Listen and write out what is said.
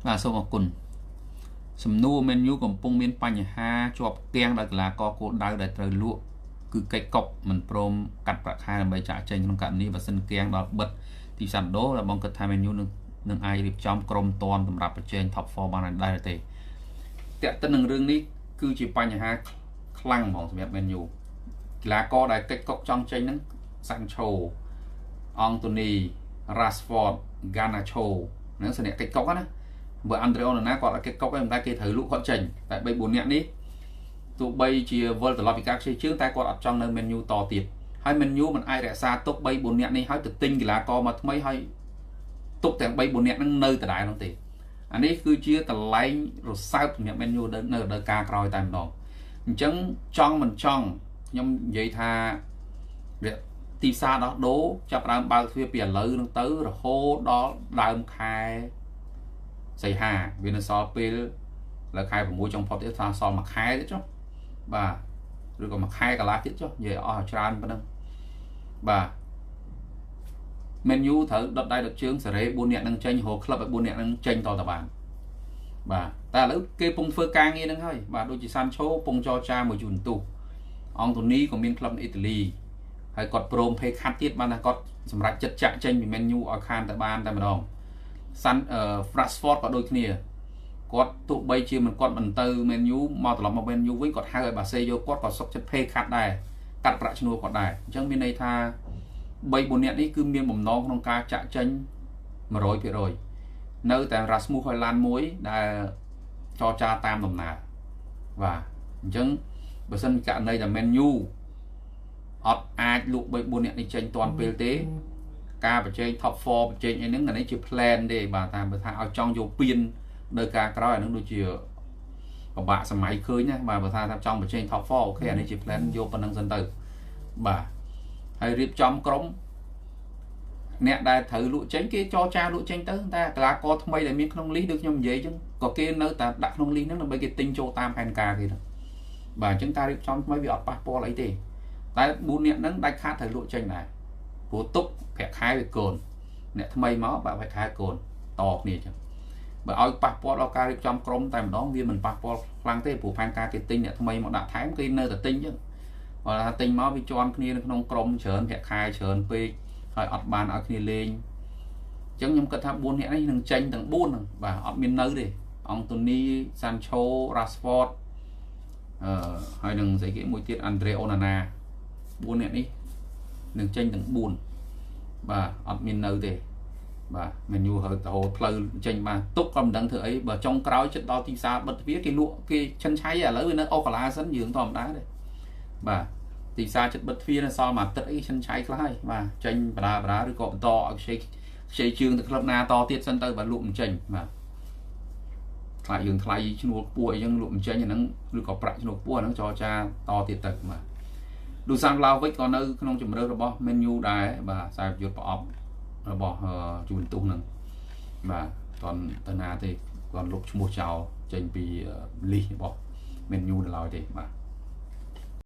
បាទសូមអរគុណសំណួរ menu កំពុងមានបញ្ហាជាប់គាំងដោយកីឡាករគោលដៅដែលត្រូវលក់គឺកិច្ចកប់មិនព្រមកាត់ប្រាក់ខែដើម្បីចាក់ចេញក្នុងករណីបើសិនគាំងដល់បិទទីផ្សារដូរដែលបងគិតថា menu នឹងអាចរៀបចំក្រុមតាន់សម្រាប់ប្រជែង top 4បានដែរទេតែកទៅនឹងរឿងនេះគឺជាបញ្ហាខ្លាំងហ្មងសម្រាប់ menu កីឡាករដែលកិច្ចកប់ចង់ចេញហ្នឹង Sancho Anthony Rashford Garnacho ហ្នឹងសញ្ញាកិច្ចកប់ណាបើ Andre Onana គាត់អត់កិច្ចកប់ទេតែគេត្រូវលក់គាត់ចេញតែ3 4នាក់នេះទោះបីជាវិលត្រឡប់ពីការខ្ជិលជើងតែគាត់អត់ចង់នៅ menu តទៀតហើយ menu មិនអាចរក្សាទុក3 4នាក់នេះហើយទៅទិញកីឡាករមកថ្មីហើយទុកទាំង3 4នាក់ហ្នឹងនៅដដែលនោះទេអានេះគឺជាកន្លែងរសើបសម្រាប់ menu នៅដល់ការក្រោយតែម្ដងអញ្ចឹងចង់មិនចង់ខ្ញុំនិយាយថាទីផ្សារដោះដូរចាប់ដើមបើកទ្វារពីឥឡូវហ្នឹងទៅរហូតដល់ដើមខែសីហាវានៅសល់ពេលលើខែ6ចុងផុតទៀតថាសល់មួយខែទៀតចុះបាទឬក៏មួយខែកន្លះទៀតចុះនិយាយអស់ច្រើនប៉ុណ្ណឹងបាទ menu ត្រូវដុតដៃដុតជើងសេរី4នាក់នឹងចេញរកក្លឹបឲ្យ4នាក់នឹងចេញតទៅបានបាទតែឥឡូវគេពងធ្វើការងារហ្នឹងហើយបាទដូចជា Sancho ពងចរចាមួយយូនទូអង់តូនីក៏មានក្លឹបអ៊ីតាលីហើយគាត់ព្រម pay cut ទៀតបានថាគាត់សម្រាប់ចិត្តចាក់ចេញពី menu ឲ្យខានទៅបានតែម្ដងRashford ក៏ដូចគ្នាគាត់ទោះបីជាមិនគាត់មិនទៅ menu មកត្រឡប់មក menu វិញគាត់ហៅឲ្យបាសេយកគាត់ក៏សុខចិត្ត pay cut ដែរកាត់ប្រាក់ឈ្នួលគាត់ដែរអញ្ចឹងមានន័យថា3 4នាក់នេះគឺមានបំណងក្នុងការចាក់ចេញ 100% នៅតែ Rasmus Hojlund មួយដែលចរចាតាមដំណើរបាទអញ្ចឹងបើសិនករណីតែ menu អត់អាចលក់3 4នាក់នេះចេញតាន់ពេលទេការប្រជែង top 4ប្រជែងអីហ្នឹងអានេះជា plan ទេបាទតាមបើថាឲ្យចង់យកពៀននៅការក្រោយអាហ្នឹងដូចជាពិបាកសម័យឃើញណាបាទបើថាចង់ប្រជែង top 4អូខេអានេះជា plan យកប៉ុណ្្នឹងសិនទៅបាទហើយរៀបចំក្រុមអ្នកដែលត្រូវលក់ចេញគេចរចាលក់ចេញទៅតែកីឡាករថ្មីដែលមានក្នុងលីសដូចខ្ញុំនិយាយអញ្ចឹងក៏គេនៅតែដាក់ក្នុងលីសហ្នឹងដើម្បីគេទិញចូលតាមផែនការគេហ្នឹងបាទអញ្ចឹងការរៀបចំថ្មីវាអត់ប៉ះពាល់អីទេតែ4នាក់ហ្នឹងដាច់ខាតត្រូវលក់ចេញដែរព្រោះទុកប្រាក់ខែវាកូនអ្នកថ្មីមកបាទប្រាក់ខែកូនតគ្នាអញ្ចឹងបើឲ្យប៉ះពាល់ដល់ការរៀបចំក្រុមតែម្ដងវាមិនប៉ះពាល់ខ្លាំងទេព្រោះផែនការគេទិញអ្នកថ្មីមកដាក់ថែមគេនៅតែទិញអញ្ចឹងបើថាទិញមកវាជន់គ្នានៅក្នុងក្រុមច្រើនប្រាក់ខែច្រើនពេកហើយអត់បានឲ្យគ្នាលេងអញ្ចឹងខ្ញុំគិតថា4នាក់នេះនឹងចេញទាំង4ហ្នឹងបាទអត់មាននៅទេអង់តូនី Sancho Rashford ហើយនឹងស្អីគេមួយទៀត Andre Onana 4នាក់នេះនឹងចេញទាំង4បាទអត់មាននៅទេបាទ menu ហើយទៅផ្លូវចេញបាទទុកក៏មិនដឹងធ្វើអីបើចុងក្រោយចិត្តដល់ទីផ្សារបិទទ្វារគេលក់គេឈិនឆៃឥឡូវវានៅអូកាឡាសិនយើងធម្មតាទេបាទទីផ្សារចិត្តបិទទ្វារនៅសល់មួយអាទិត្យអីឈិនឆៃខ្លះហើយបាទចេញបដាឬក៏បន្តឲ្យខ្ចីជើងទៅក្លឹបណាតទៀតសិនទៅបាទលក់មិនចេញបាទខ្លាចយើងថ្លៃឈ្នួលខ្ពស់អីចឹងលក់មិនចេញអាហ្នឹងឬក៏ប្រាក់ឈ្នួលខ្ពស់អាហ្នឹងចរចាតទៀតទៅបាទDusan Vlahovic ក៏នៅក្នុងជំរឿនរបស់ menu ដែរបាទខ្សែប្រយុទ្ធប្រអប់របស់ជូនទុះហ្នឹងបាទតន់តាណាទេគាត់លុបឈ្មោះចោលចេញពីលីសរបស់ menu នៅឡើយទេបាទ